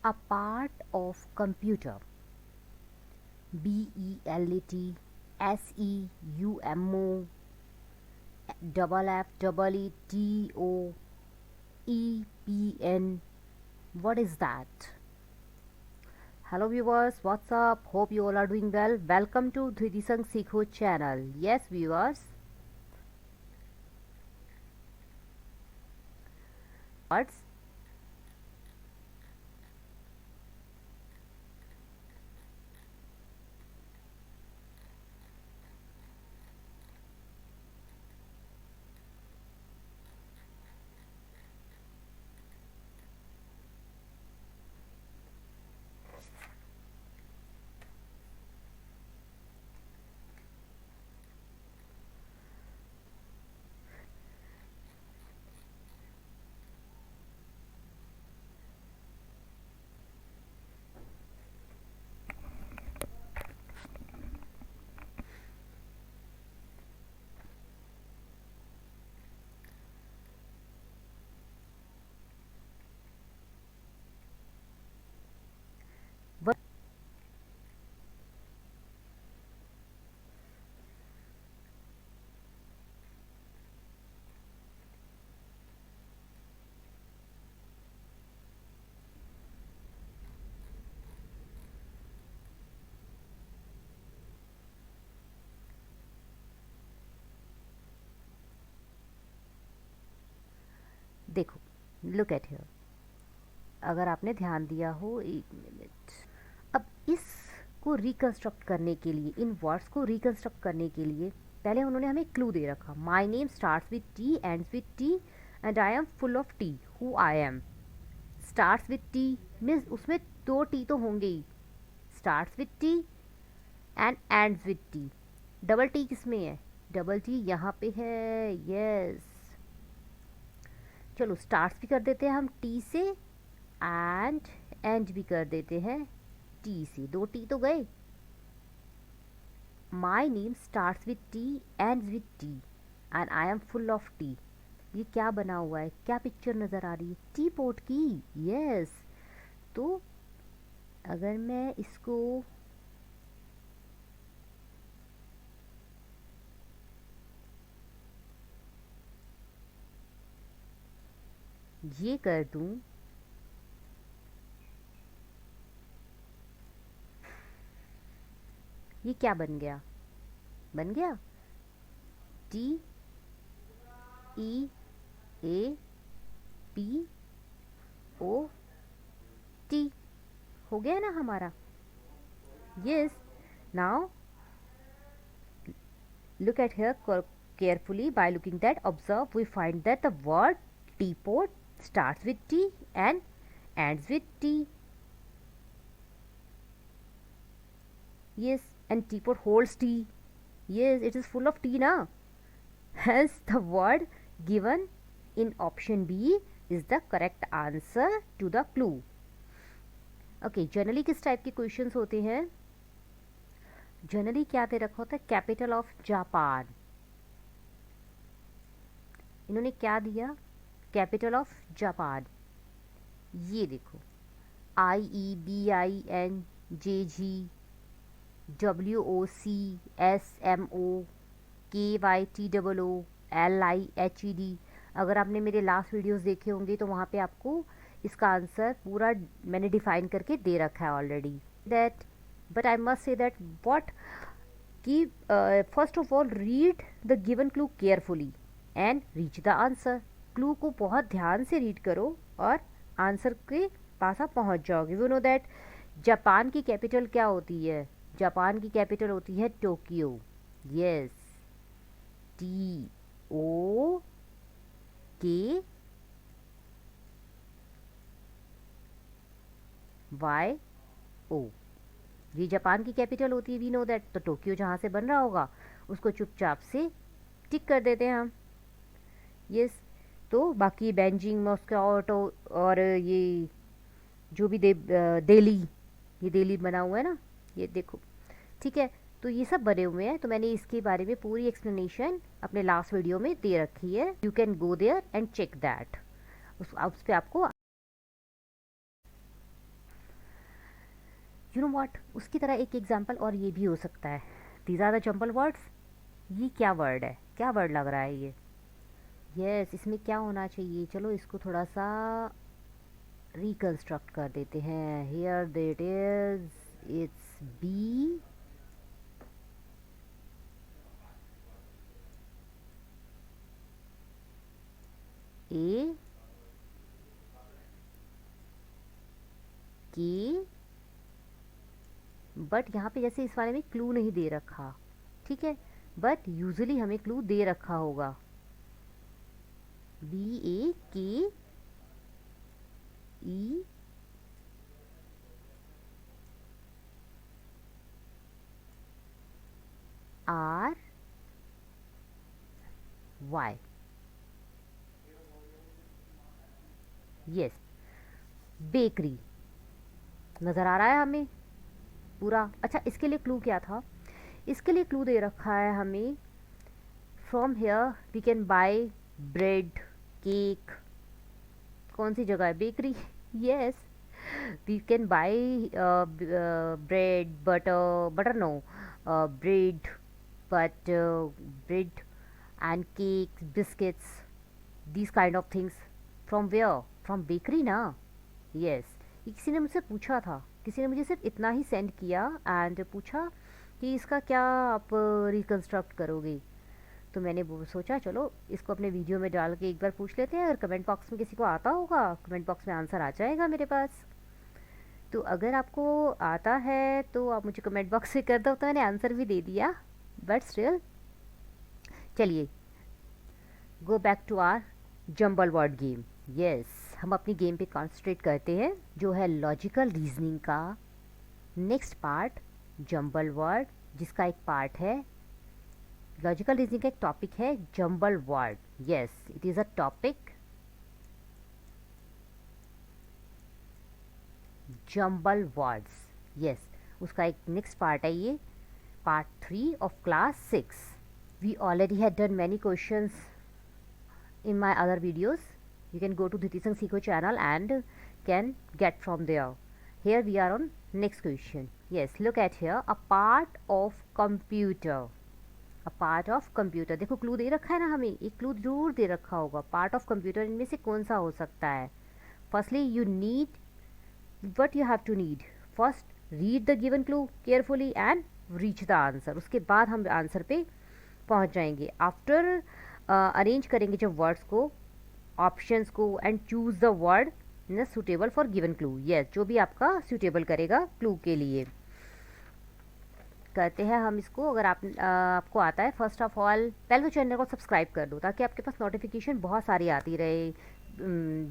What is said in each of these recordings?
A part of computer. BELETSEUMO double F double ETOEPN. What is that? Hello viewers, what's up? Hope you all are doing well. Welcome to Dhriti Sang Sikho channel. Yes viewers, what's what? देखो, look at here. अगर आपने ध्यान दिया हो, एक minute. अब इसको reconstruct करने के लिए, इन वर्ड्स को रिकंस्ट्रक्ट करने के लिए पहले उन्होंने हमें क्लू दे रखा। My name starts with T, ends with T, and I am full of T. Who I am. Starts with T means उसमें दो टी तो होंगे ही। Starts with T and ends with T. Double T किस में है? Double T यहाँ पे है। यस, चलो स्टार्ट्स भी कर देते हैं हम टी से, एंड एंड भी कर देते हैं टी से। दो टी तो गए। माई name starts with T, ends with T, and I am full of T. ये क्या बना हुआ है? क्या पिक्चर नज़र आ रही है? टी पोट की। यस, तो अगर मैं इसको ये कर दूं, ये क्या बन गया? बन गया T E A P O T. हो गया ना हमारा? Yes, now look at here carefully. By looking that, observe, we find that the word teapot starts with T and ends with T. Yes, and teapot holds tea. Yes, it is full of tea now. Hence the word given in option B is the correct answer to the clue. Okay, generally किस type के questions होते हैं? Generally क्या दे रखा होता है? Capital of Japan. इन्होंने क्या दिया? Capital of Japan. ये देखो, IEBINGGWOCSMOKYTOOLIHED। अगर आपने मेरे लास्ट वीडियोस देखे होंगे तो वहाँ पे आपको इसका आंसर पूरा मैंने डिफाइन करके दे रखा है already. That but I must say that what कि first of all read the given clue carefully and reach the answer. Clue को बहुत ध्यान से रीड करो और आंसर के पास आप पहुंच जाओगे। वी नो दैट जापान की कैपिटल क्या होती है? जापान की कैपिटल होती है टोक्यो। Yes, TOKYO। ये जापान की कैपिटल होती है, वी नो दैट। तो टोक्यो जहाँ से बन रहा होगा उसको चुपचाप से टिक कर देते हैं हम। यस, तो बाकी बेजिंग, मॉस्को और ये जो भी दिल्ली, ये दिल्ली बना हुआ है ना, ये देखो, ठीक है। तो ये सब बने हुए हैं। तो मैंने इसके बारे में पूरी एक्सप्लेनेशन अपने लास्ट वीडियो में दे रखी है। You can go there and check that. उस पर आपको यू नो व्हाट, उसकी तरह एक एग्जांपल और ये भी हो सकता है। These are the jumble words. ये क्या वर्ड है, क्या वर्ड लग रहा है ये? यस, इसमें क्या होना चाहिए? चलो इसको थोड़ा सा रिकंस्ट्रक्ट कर देते हैं। Here that is, it's B A K, but यहाँ पे जैसे इस वाले में क्लू नहीं दे रखा, ठीक है, बट यूजुअली हमें क्लू दे रखा होगा। BAKERY, yes, bakery. नज़र आ रहा है हमें पूरा? अच्छा, इसके लिए क्लू क्या था? इसके लिए क्लू दे रखा है हमें, from here we can buy bread, cake. कौन सी जगह है? Bakery. Yes, we can buy bread, butter no, bread, but bread and cakes, biscuits, these kind of things from where? From bakery ना? Yes, ये किसी ने मुझसे पूछा था, किसी ने मुझे सिर्फ इतना ही सेंड किया एंड पूछा कि इसका क्या आप रिकंस्ट्रक्ट करोगे। तो मैंने वो सोचा चलो इसको अपने वीडियो में डाल के एक बार पूछ लेते हैं, अगर कमेंट बॉक्स में किसी को आता होगा, कमेंट बॉक्स में आंसर आ जाएगा मेरे पास। तो अगर आपको आता है तो आप मुझे कमेंट बॉक्स में कर दो, तो मैंने आंसर भी दे दिया, बट स्टिल चलिए go back to our jumble word game. Yes, हम अपनी गेम पे कॉन्सेंट्रेट करते हैं, जो है लॉजिकल रीजनिंग का नेक्स्ट पार्ट, जंबल वर्ड, जिसका एक पार्ट है लॉजिकल रीजनिंग का, एक टॉपिक है jumble word. Yes, it is a topic jumble words. Yes, उसका एक नेक्स्ट पार्ट है ये, part 3 of class 6. We already had done many questions in my other videos. You can go to Dhriti Sangh Sikho channel and can get from there. Here we are on next question. Yes, look at here, a part of computer. A part of computer, देखो clue दे रखा है ना हमें, एक clue जरूर दे रखा होगा। पार्ट ऑफ कंप्यूटर इनमें से कौन सा हो सकता है? Firstly you need, what you have to need, first read the given clue carefully and reach the answer। उसके बाद हम आंसर पे पहुंच जाएंगे। आफ्टर अरेंज करेंगे जब वर्ड्स को, ऑप्शंस को, एंड चूज द वर्ड न suitable for given clue. Yes, जो भी आपका सुटेबल करेगा क्लू के लिए। करते हैं हम इसको। अगर आपको आता है, फर्स्ट ऑफ ऑल पहले तो चैनल को सब्सक्राइब कर दो, ताकि आपके पास नोटिफिकेशन बहुत सारी आती रहे,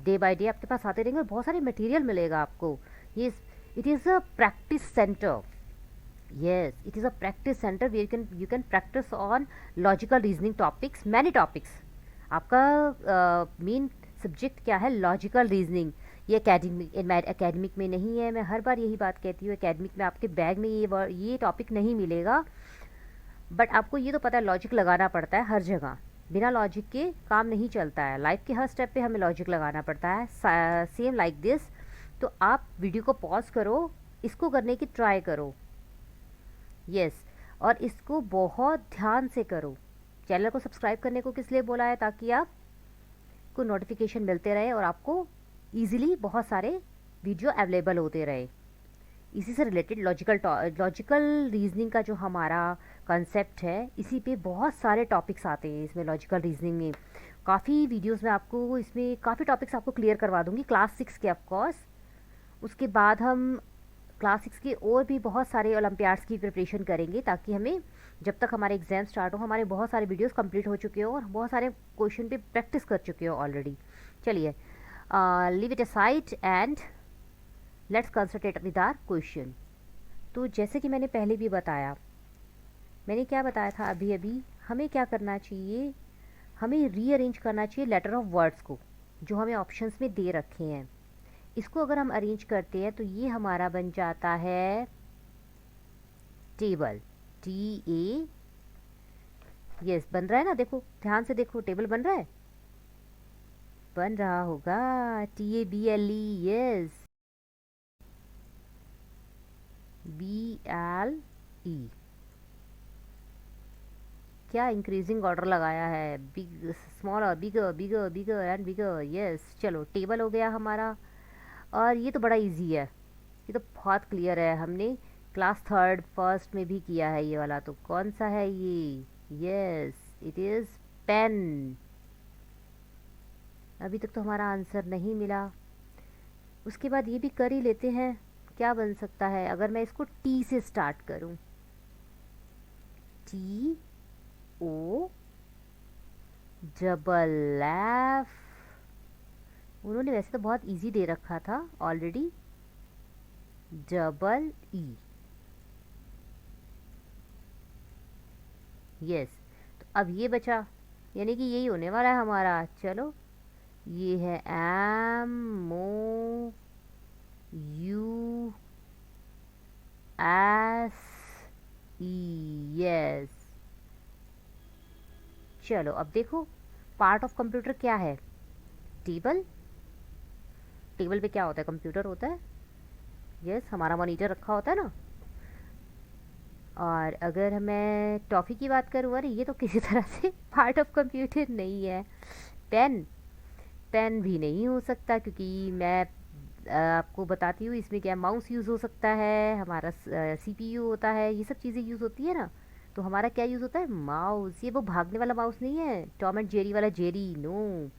डे बाय डे आपके पास आते रहेंगे और बहुत सारे मटेरियल मिलेगा आपको। ये it is a practice centre. yes, it is a practice center where you can practice on logical reasoning topics, many topics। आपका मेन सब्जेक्ट क्या है? Logical reasoning. ये एकेडमिक में नहीं है, मैं हर बार यही बात कहती हूँ, एकेडमिक में आपके बैग में ये टॉपिक नहीं मिलेगा, बट आपको ये तो पता है लॉजिक लगाना पड़ता है हर जगह, बिना लॉजिक के काम नहीं चलता है, लाइफ के हर स्टेप पे हमें लॉजिक लगाना पड़ता है। Same like this. तो आप वीडियो को पॉज करो, इसको करने की ट्राई करो। यस, और इसको बहुत ध्यान से करो। चैनल को सब्सक्राइब करने को किस लिए बोला है? ताकि आपको नोटिफिकेशन मिलते रहे और आपको इजीली बहुत सारे वीडियो अवेलेबल होते रहे। इसी से रिलेटेड लॉजिकल रीजनिंग का जो हमारा कंसेप्ट है, इसी पे बहुत सारे टॉपिक्स आते हैं इसमें। लॉजिकल रीजनिंग में काफ़ी वीडियोस में आपको, इसमें काफ़ी टॉपिक्स आपको क्लियर करवा दूंगी, क्लास 6 के ऑफकोर्स। उसके बाद हम क्लास 6 के और भी बहुत सारे ओलंपियाड्स की प्रिपरेशन करेंगे, ताकि हमें जब तक हमारे एग्ज़ाम स्टार्ट हो हमारे बहुत सारे वीडियोस कंप्लीट हो चुके हो और बहुत सारे क्वेश्चन पे प्रैक्टिस कर चुके हो ऑलरेडी। चलिए, leave it aside and let's concentrate with our question. तो जैसे कि मैंने पहले भी बताया, मैंने क्या बताया था अभी अभी, हमें क्या करना चाहिए? हमें रीअरेंज करना चाहिए लेटर ऑफ वर्ड्स को, जो हमें ऑप्शंस में दे रखे हैं। इसको अगर हम अरेंज करते हैं तो ये हमारा बन जाता है टेबल, TA। यस, बन रहा है ना? देखो ध्यान से देखो, टेबल बन रहा है, बन रहा होगा, TABLE। यस, BLE, क्या इंक्रीजिंग ऑर्डर लगाया है, big smaller bigger bigger bigger and bigger. Yes, चलो टेबल हो गया हमारा। और ये तो बड़ा इजी है, ये तो बहुत क्लियर है, हमने क्लास थर्ड फर्स्ट में भी किया है ये वाला। तो कौन सा है ये? Yes, it is pen. अभी तक तो हमारा आंसर नहीं मिला। उसके बाद ये भी कर ही लेते हैं, क्या बन सकता है अगर मैं इसको टी से स्टार्ट करूं? T O double F. उन्होंने वैसे तो बहुत इजी दे रखा था ऑलरेडी, डबल ई। यस, तो अब ये बचा, यानी कि यही होने वाला है हमारा। चलो, ये है M O U S E. Yes, चलो अब देखो, पार्ट ऑफ कंप्यूटर क्या है? टेबल। टेबल पे क्या होता है? कंप्यूटर होता है। यस, हमारा मॉनिटर रखा होता है ना। और अगर मैं टॉफ़ी की बात करूँ, अरे ये तो किसी तरह से पार्ट ऑफ कंप्यूटर नहीं है। पेन। पेन भी नहीं हो सकता, क्योंकि मैं आपको बताती हूँ इसमें क्या, माउस यूज़ हो सकता है, हमारा सीपीयू होता है, ये सब चीज़ें यूज़ होती है ना। तो हमारा क्या यूज़ होता है? माउस। ये वो भागने वाला माउस नहीं है, टॉम एंड जेरी वाला जेरी, नो।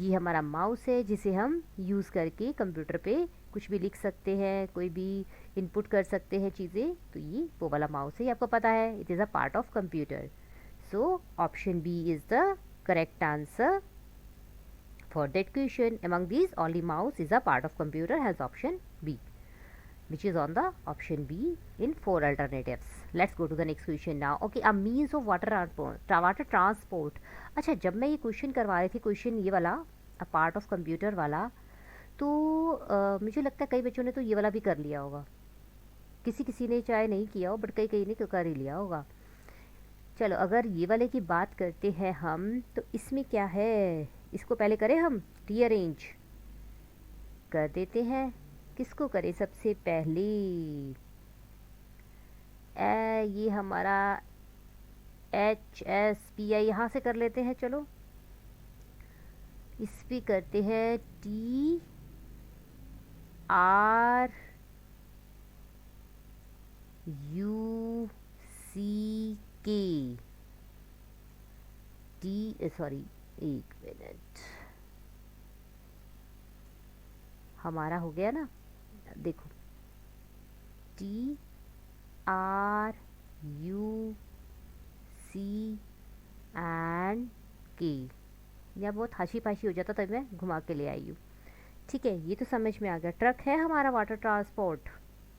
ये हमारा माउस है जिसे हम यूज़ करके कंप्यूटर पे कुछ भी लिख सकते हैं, कोई भी इनपुट कर सकते हैं चीज़ें। तो ये वो वाला माउस है, ये आपको पता है, it is a part of computer. So option B is the correct answer for that question. Among these, only mouse is a part of computer has option B, which is on the option B in 4 alternatives. Let's go to the next question now. Okay, a means of water transport. अच्छा, जब मैं ये question करवा रही थी, question ये वाला a part of computer वाला, तो मुझे लगता है कई बच्चों ने तो ये वाला भी कर लिया होगा, किसी किसी ने चाहे नहीं किया हो, बट कई कई ने कर ही लिया होगा। चलो, अगर ये वाले की बात करते हैं हम, तो इसमें क्या है, इसको पहले करें हम रीअरेंज कर देते हैं। किसको करें सबसे पहले? ये हमारा HSPI यहाँ से कर लेते हैं। चलो, इस भी करते हैं TRUCK। सॉरी, एक मिनट, हमारा हो गया ना, देखो, TRUCK। या बहुत हाशी पाशी हो जाता, तब मैं घुमा के ले आई हूँ। ठीक है, ये तो समझ में आ गया। ट्रक है हमारा वाटर ट्रांसपोर्ट?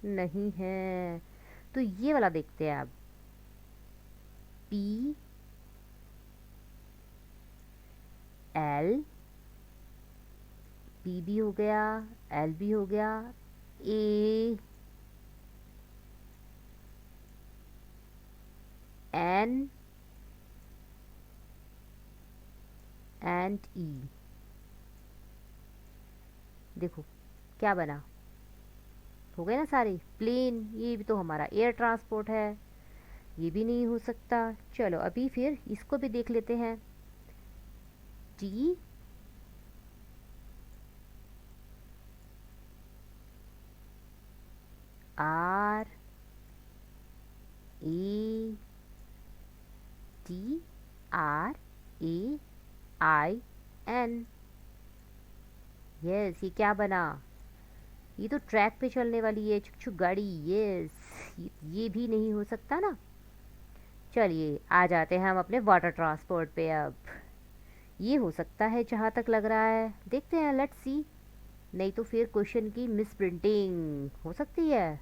नहीं है। तो ये वाला देखते हैं अब, PL, P भी हो गया, L भी हो गया, A N एंड E। देखो क्या बना, हो गए ना सारे। प्लेन, ये भी तो हमारा एयर ट्रांसपोर्ट है, ये भी नहीं हो सकता। चलो अभी फिर इसको भी देख लेते हैं। T R A T RAIN। Yes, ये क्या बना? ये तो ट्रैक पे चलने वाली है छुक छुक गाड़ी। यस, ये भी नहीं हो सकता ना। चलिए आ जाते हैं हम अपने वाटर ट्रांसपोर्ट पे। अब ये हो सकता है जहाँ तक लग रहा है, देखते हैं, लेट्स सी। नहीं तो फिर क्वेश्चन की मिस प्रिंटिंग हो सकती है।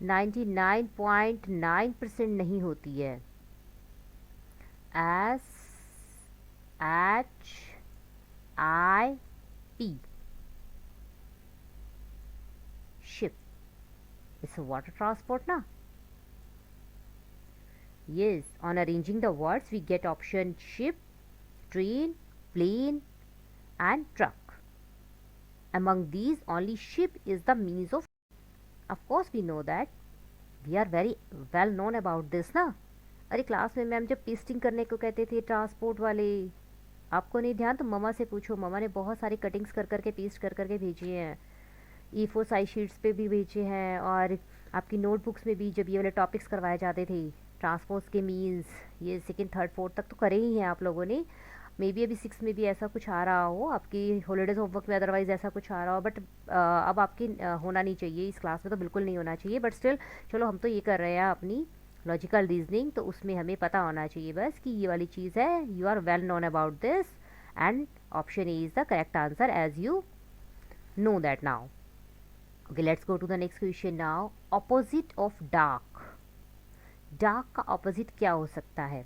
99.9% नहीं होती है। SHIP, ship, it's a water transport na? Yes, on arranging the words we get option ship, train, plane and truck. Among these only ship is the means of course we know that. We are very well known about this ना। अरे class में ma'am जब pasting करने को कहते थे transport वाले, आपको नहीं ध्यान तो ममा से पूछो, ममा ने बहुत सारी कटिंग्स कर करके पेस्ट कर करके भेजी हैं। E4 साइज शीट्स पे भी भेजे हैं, और आपकी नोटबुक्स में भी जब ये वाले टॉपिक्स करवाए जाते थे ट्रांसपोर्ट्स के मीन्स, ये सेकंड थर्ड फोर्थ तक तो करे ही हैं आप लोगों ने। मे बी अभी सिक्स में भी ऐसा कुछ आ रहा हो आपकी हॉलीडेज होमवर्क में, अदरवाइज ऐसा कुछ आ रहा हो, बट अब आपकी होना नहीं चाहिए इस क्लास में, तो बिल्कुल नहीं होना चाहिए, बट स्टिल चलो हम तो ये कर रहे हैं अपनी लॉजिकल रीजनिंग, तो उसमें हमें पता होना चाहिए बस कि ये वाली चीज़ है, you are well known about this, and option A is the correct answer as you know that now. Okay, let's go to the next question now. Opposite of dark. Dark का ऑपोजिट क्या हो सकता है?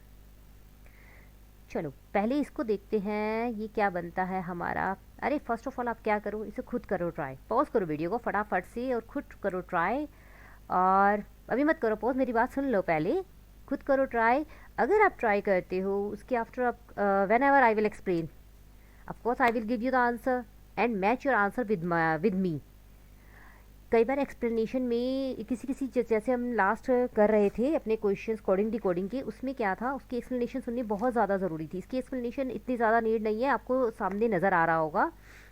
चलो पहले इसको देखते हैं ये क्या बनता है हमारा। अरे फर्स्ट ऑफ ऑल आप क्या करो, इसे खुद करो ट्राई, पॉज करो वीडियो को फटाफट से और खुद करो ट्राई। और अभी मत करो पॉज, मेरी बात सुन लो पहले, खुद करो ट्राई। अगर आप ट्राई करते हो उसके आफ्टर आप when ever I will explain, of course I will give you the answer and match your answer with me. कई बार एक्सप्लेनेशन में किसी किसी जैसे हम लास्ट कर रहे थे अपने क्वेश्चंस कोडिंग डिकोडिंग के, उसमें क्या था उसकी एक्सप्लेनेशन सुननी बहुत ज़्यादा ज़रूरी थी। इसकी एक्सप्लेनेशन इतनी ज़्यादा नीड नहीं है, आपको सामने नज़र आ रहा होगा।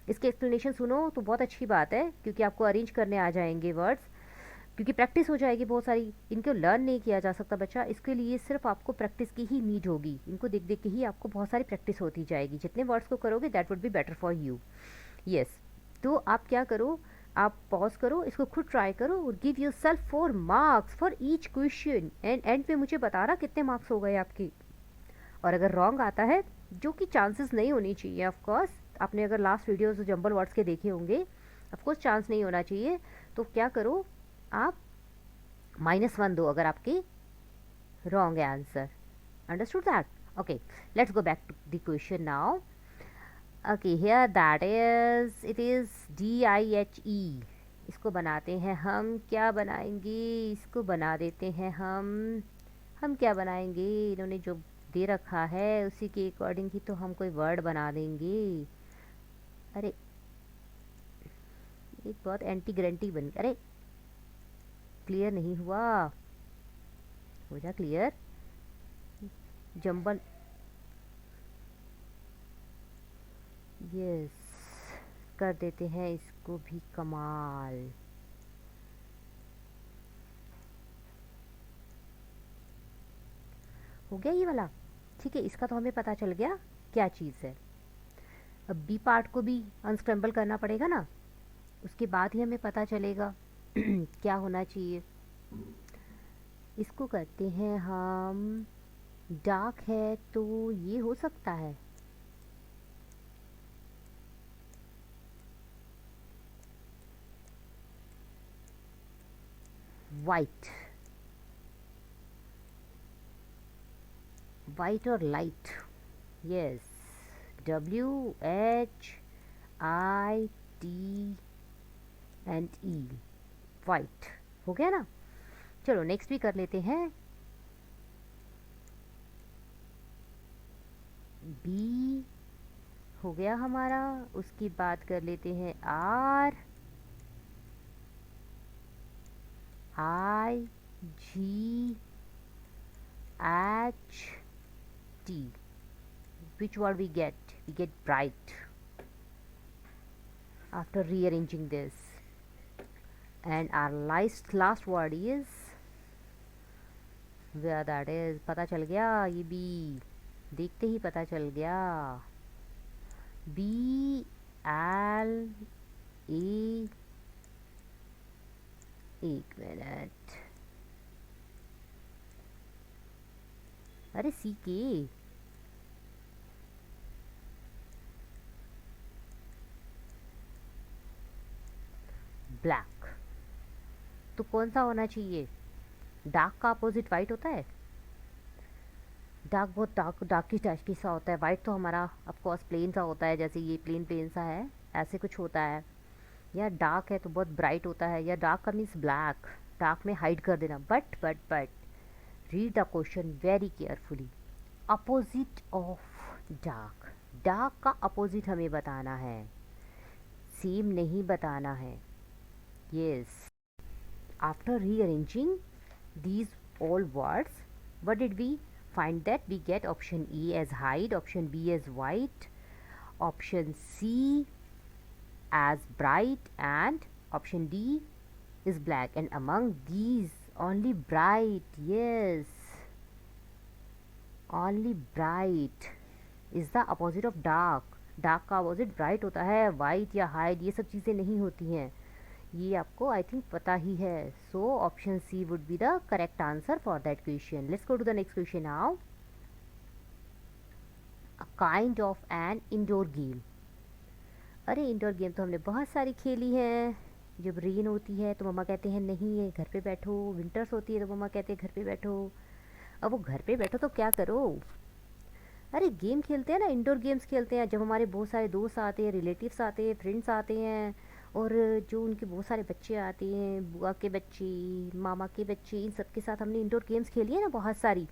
इसकी एक्सप्लेनेशन सुनो तो बहुत अच्छी बात है, क्योंकि आपको अरेंज करने आ जाएंगे वर्ड्स, क्योंकि प्रैक्टिस हो जाएगी बहुत सारी। इनको लर्न नहीं किया जा सकता बच्चा, इसके लिए सिर्फ आपको प्रैक्टिस की ही नीड होगी। इनको देख देख के ही आपको बहुत सारी प्रैक्टिस होती जाएगी, जितने वर्ड्स को करोगे that would be better for you. Yes, तो आप क्या करो, आप पॉज करो, इसको खुद ट्राई करो, give yourself 4 marks for each question, and पे मुझे बताना कितने मार्क्स हो गए आपके। और अगर रॉन्ग आता है, जो कि चांसेस नहीं होनी चाहिए ऑफ कोर्स, आपने अगर लास्ट वीडियोस जंबल वर्ड्स के देखे होंगे, ऑफ कोर्स चांस नहीं होना चाहिए, तो क्या करो आप -1 दो अगर आपके रॉन्ग है answer. Understood that? Okay, let's go back to the question now. Okay, here that is, it is DIHE। इसको बनाते हैं हम, क्या बनाएंगे, इसको बना देते हैं हम क्या बनाएंगे, इन्होंने जो दे रखा है उसी के अकॉर्डिंग ही तो हम कोई वर्ड बना देंगे। अरे एक बहुत एंटी ग्रेंटी बन, अरे क्लियर नहीं हुआ, हो जा क्लियर। जंबल, यस, कर देते हैं इसको भी कमाल। हो गया ये वाला, ठीक है, इसका तो हमें पता चल गया क्या चीज़ है। अब बी पार्ट को भी अनस्क्रम्बल करना पड़ेगा ना, उसके बाद ही हमें पता चलेगा क्या होना चाहिए। इसको करते हैं हम, डार्क है तो ये हो सकता है वाइट, वाइट और लाइट, यस, WHITE, वाइट, हो गया ना। चलो नेक्स्ट भी कर लेते हैं, बी हो गया हमारा, उसकी बात कर लेते हैं RIGHT, which word we get bright after rearranging this, and our last word is, where that is, पता चल गया, ये बी देखते ही पता चल गया, BLA, एक मिनट, अरे CK, ब्लैक, तो कौन सा होना चाहिए, डार्क का अपोजिट वाइट होता है, डार्क बहुत डार्की सा होता है, वाइट तो हमारा ऑफ कोर्स प्लेन सा होता है, जैसे ये प्लेन सा है, ऐसे कुछ होता है, या डार्क है तो बहुत ब्राइट होता है, या डार्क का मीन्स ब्लैक, डार्क में हाइड कर देना, but read the question very carefully. Opposite of dark, dark का अपोजिट हमें बताना है, सेम नहीं बताना है। Yes, after rearranging these all words, what did we find? That we get option E as hide, option B as white, option C as bright, and option D is black. And among these, only bright, yes, only bright is the opposite of dark. Dark का opposite bright होता है, white या hide ये सब चीज़ें नहीं होती हैं, ये आपको आई थिंक पता ही है. So option C would be the correct answer for that question. Let's go to the next question now. A kind of an indoor game. अरे इंडोर गेम तो हमने बहुत सारी खेली हैं. जब रेन होती है तो मम्मा कहते हैं नहीं है घर पे बैठो, विंटर्स होती है तो मम्मा कहते हैं घर पे बैठो. अब वो घर पे बैठो तो क्या करो? अरे गेम खेलते हैं ना, इंडोर गेम्स खेलते हैं. जब हमारे बहुत सारे दोस्त आते हैं, रिलेटिव्स आते हैं, फ्रेंड्स आते हैं, और जो उनके बहुत सारे बच्चे आते हैं, बुआ के बच्चे, मामा के बच्चे, इन सब के साथ हमने इंडोर गेम्स खेली है ना बहुत सारी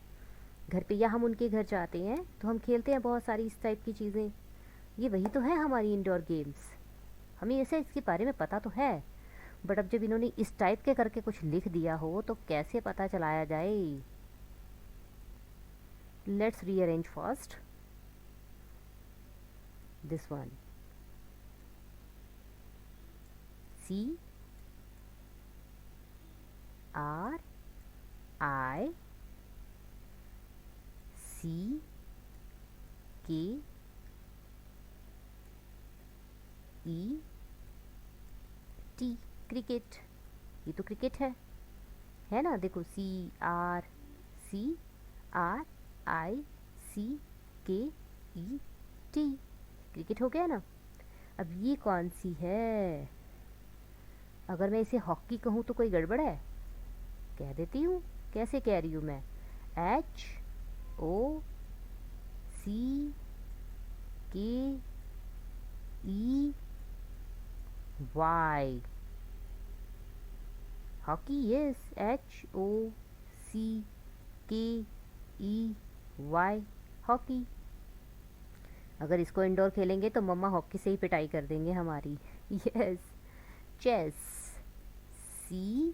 घर पे, या हम उनके घर जाते हैं तो हम खेलते हैं बहुत सारी इस टाइप की चीज़ें. ये वही तो है हमारी इंडोर गेम्स. हमें ऐसे इसके बारे में पता तो है, बट अब जब इन्होंने इस टाइप के करके कुछ लिख दिया हो तो कैसे पता चलाया जाए? Let's rearrange first this one. C R I C K E T. Cricket. ये तो क्रिकेट है ना. देखो CRCRICKET, क्रिकेट हो गया ना. अब ये कौन सी है? अगर मैं इसे हॉकी कहूँ तो कोई गड़बड़ है? कह देती हूँ. कैसे कह रही हूँ मैं? HOCKEY. Hockey. Yes, HOCKEY, hockey. अगर इसको इंडोर खेलेंगे तो मम्मा हॉकी से ही पिटाई कर देंगे हमारी. Yes. Chess. CHESS.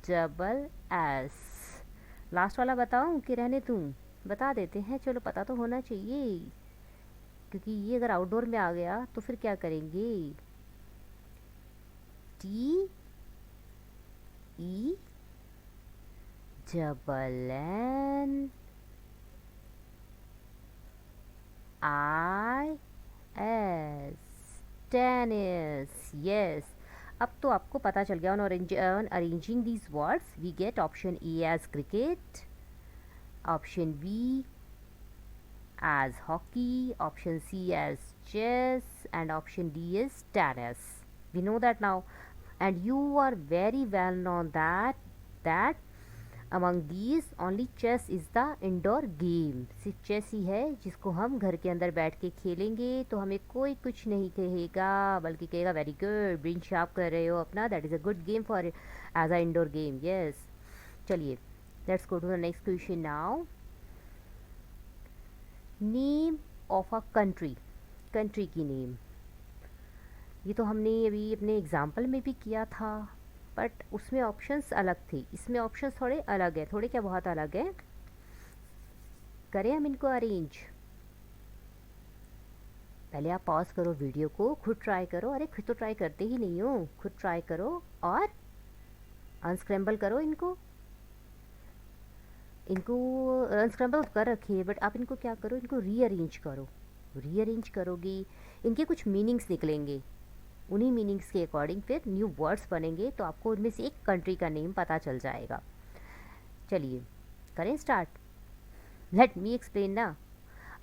CHESS. Last वाला बताऊं कि रहने दूं? बता देते हैं, चलो पता तो होना चाहिए, क्योंकि ये अगर आउटडोर में आ गया तो फिर क्या करेंगे? TESS. टेनिस. यस. अब तो आपको पता चल गया. On arranging these words we get option A as cricket, option B as hockey, option C as chess, and option D is tennis. We know that now, and you are very well known that among these only chess is the indoor game. सिर्फ chess ही है जिसको हम घर के अंदर बैठ के खेलेंगे तो हमें कोई कुछ नहीं कहेगा, बल्कि कहेगा वेरी गुड, ब्रेन शार्प कर रहे हो अपना, that is a good game for as a indoor game. Yes. चलिए let's go to the next question now. Name of a country. Country की नेम. ये तो हमने अभी अपने एग्जाम्पल में भी किया था, बट उसमें ऑप्शंस अलग थे, इसमें ऑप्शंस थोड़े अलग है. थोड़े क्या, बहुत अलग है. करें हम इनको अरेंज. पहले आप पॉज करो वीडियो को, खुद ट्राई करो. अरे खुद तो ट्राई करते ही नहीं हो, खुद ट्राई करो और अनस्क्रैम्बल करो इनको. अनस्क्रैम्बल कर रखिए, बट आप इनको क्या करो, इनको रीअरेंज करो. रीअरेंज करोगे इनके कुछ मीनिंग्स निकलेंगे, उन्हीं मीनिंग्स के अकॉर्डिंग फिर न्यू वर्ड्स बनेंगे, तो आपको उनमें से एक कंट्री का नेम पता चल जाएगा. चलिए करें स्टार्ट. लेट मी एक्सप्लेन ना,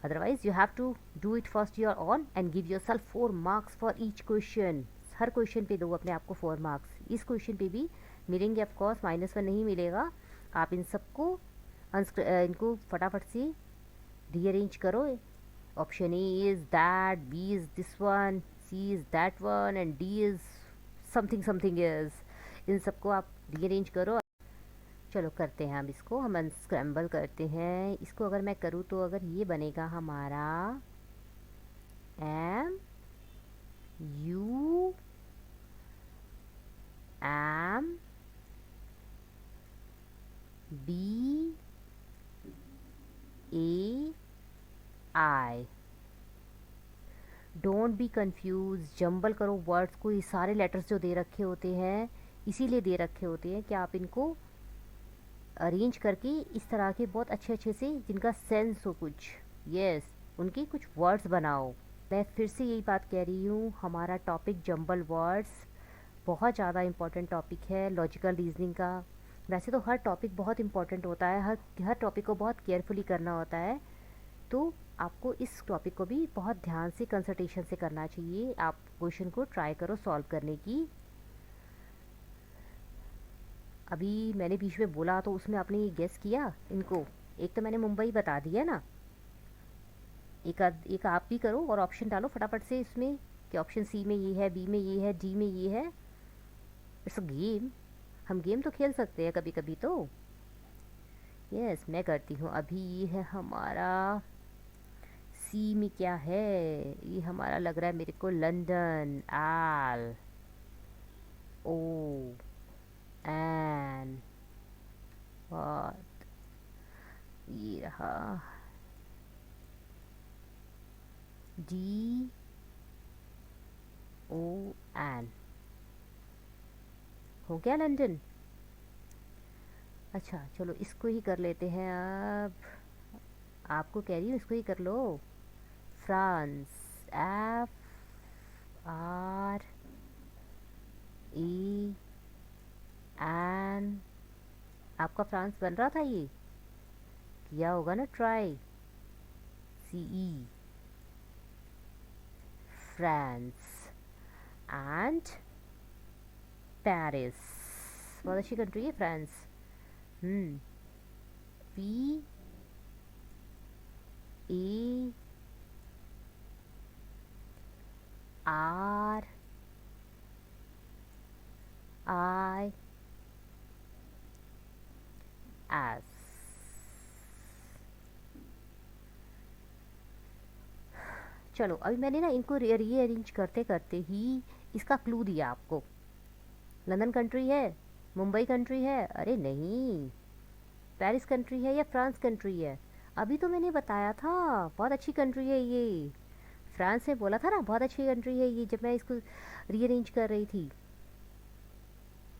otherwise you have to do it first your own and give yourself 4 marks for each question. हर क्वेश्चन पे दो अपने आप को 4 मार्क्स. इस क्वेश्चन पे भी मिलेंगे, ऑफकोर्स -1 नहीं मिलेगा. आप इन सबको इनको फटाफट से रीअरेंज करो. Option A is that, B is this one, C is that one, and D is something something is. इन सबको आप रीअरेंज करो. चलो करते हैं हम इसको, हम अनस्क्रैम्बल करते हैं इसको। अगर मैं करूँ तो अगर ये बनेगा हमारा M U M B A I. Don't be confuse, jumble करो वर्ड्स को। ये सारे लेटर्स जो दे रखे होते हैं इसीलिए दे रखे होते हैं कि आप इनको अरेंज करके इस तरह के बहुत अच्छे अच्छे से, जिनका सेंस हो कुछ, यस उनके कुछ वर्ड्स बनाओ। मैं फिर से यही बात कह रही हूँ, हमारा टॉपिक जंबल वर्ड्स बहुत ज़्यादा इम्पॉर्टेंट टॉपिक है लॉजिकल रीजनिंग का। वैसे तो हर टॉपिक बहुत इम्पॉर्टेंट होता है, हर टॉपिक को बहुत केयरफुली करना होता है, तो आपको इस टॉपिक को भी बहुत ध्यान से कंसल्टेशन से करना चाहिए। आप क्वेश्चन को ट्राई करो सॉल्व करने की। अभी मैंने बीच में बोला तो उसमें आपने ये गेस किया इनको। एक तो मैंने मुंबई बता दिया ना, एक आप भी करो और ऑप्शन डालो फटाफट से इसमें कि ऑप्शन सी में ये है, बी में ये है, डी में ये है। इट्स अ गेम, हम गेम तो खेल सकते हैं कभी कभी तो। यस मैं करती हूँ। अभी ये है हमारा सी में क्या है, ये हमारा लग रहा है मेरे को लंदन, एल ओ एन, और ये रहा डी ओ एन। हो गया लंदन। अच्छा चलो इसको ही कर लेते हैं अब, आपको कह रही हूँ इसको ही कर लो। France, F R E N. आपका फ्रांस बन रहा था, ये किया होगा ना try. C E, France and Paris. बहुत अच्छी कंट्री है France. P A R I S. चलो अभी मैंने ना इनको रीअरेंज करते करते ही इसका क्लू दिया आपको। लंदन कंट्री है, मुंबई कंट्री है, अरे नहीं, पेरिस कंट्री है या फ्रांस कंट्री है। अभी तो मैंने बताया था बहुत अच्छी कंट्री है ये। फ्रांस में बोला था ना बहुत अच्छी कंट्री है ये, जब मैं इसको रीअरेंज कर रही थी।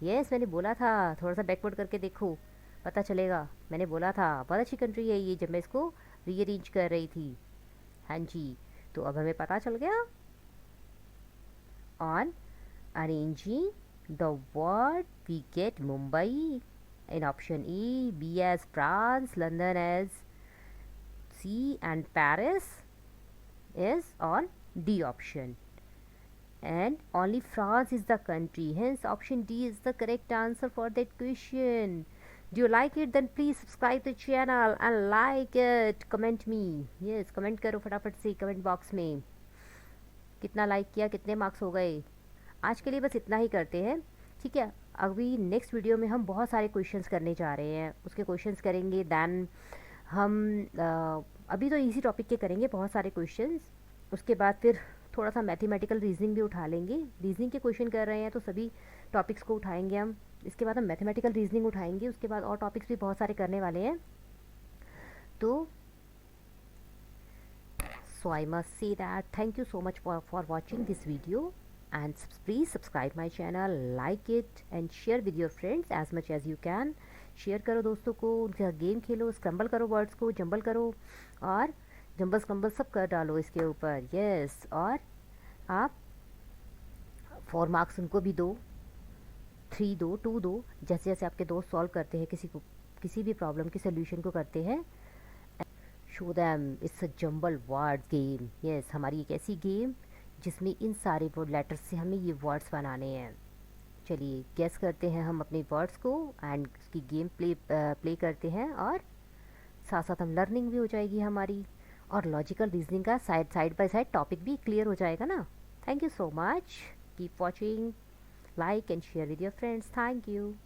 यस मैंने बोला था, थोड़ा सा बैकवर्ड करके देखो पता चलेगा। मैंने बोला था बहुत अच्छी कंट्री है ये जब मैं इसको रीअरेंज कर रही थी। हाँ जी, तो अब हमें पता चल गया। On arranging the word we get Mumbai in option E, B as France, London as C, and Paris is on D option. And only France is the country, hence option D is the correct answer for that question. Do you like it? Then please subscribe the channel and like it. Comment me. Yes, comment करो फटाफट से comment box में कितना like किया, कितने marks हो गए। आज के लिए बस इतना ही करते हैं, ठीक है। अभी नेक्स्ट वीडियो में हम बहुत सारे क्वेश्चंस करने जा रहे हैं, उसके क्वेश्चंस करेंगे। दैन हम अभी तो इसी टॉपिक के करेंगे बहुत सारे क्वेश्चंस, उसके बाद फिर थोड़ा सा मैथमेटिकल रीजनिंग भी उठा लेंगे। रीजनिंग के क्वेश्चन कर रहे हैं तो सभी टॉपिक्स को उठाएंगे हम। इसके बाद हम मैथमेटिकल रीजनिंग उठाएंगे, उसके बाद और टॉपिक्स भी बहुत सारे करने वाले हैं। तो so I must say that thank you so much for watching this video, and please subscribe my channel, like it and share with your friends as much as you can. Share करो दोस्तों को, उनका game खेलो, scramble करो words को, jumble करो और jumble scramble सब कर डालो इसके ऊपर। यस, और आप 4 मार्क्स उनको भी दो, 3 दो, 2 दो, जैसे जैसे आपके दोस्त सॉल्व करते हैं किसी भी प्रॉब्लम के सोल्यूशन को करते हैं। Show them it's a jumble word game. Yes, हमारी एक ऐसी गेम जिसमें इन सारे वर्ड लेटर्स से हमें ये वर्ड्स बनाने हैं। चलिए गेस करते हैं हम अपने वर्ड्स को एंड उसकी गेम प्ले करते हैं, और साथ साथ हम लर्निंग भी हो जाएगी हमारी, और लॉजिकल रीजनिंग का साइड बाय साइड टॉपिक भी क्लियर हो जाएगा ना। Thank you so much, keep watching, like and share with your friends. Thank you.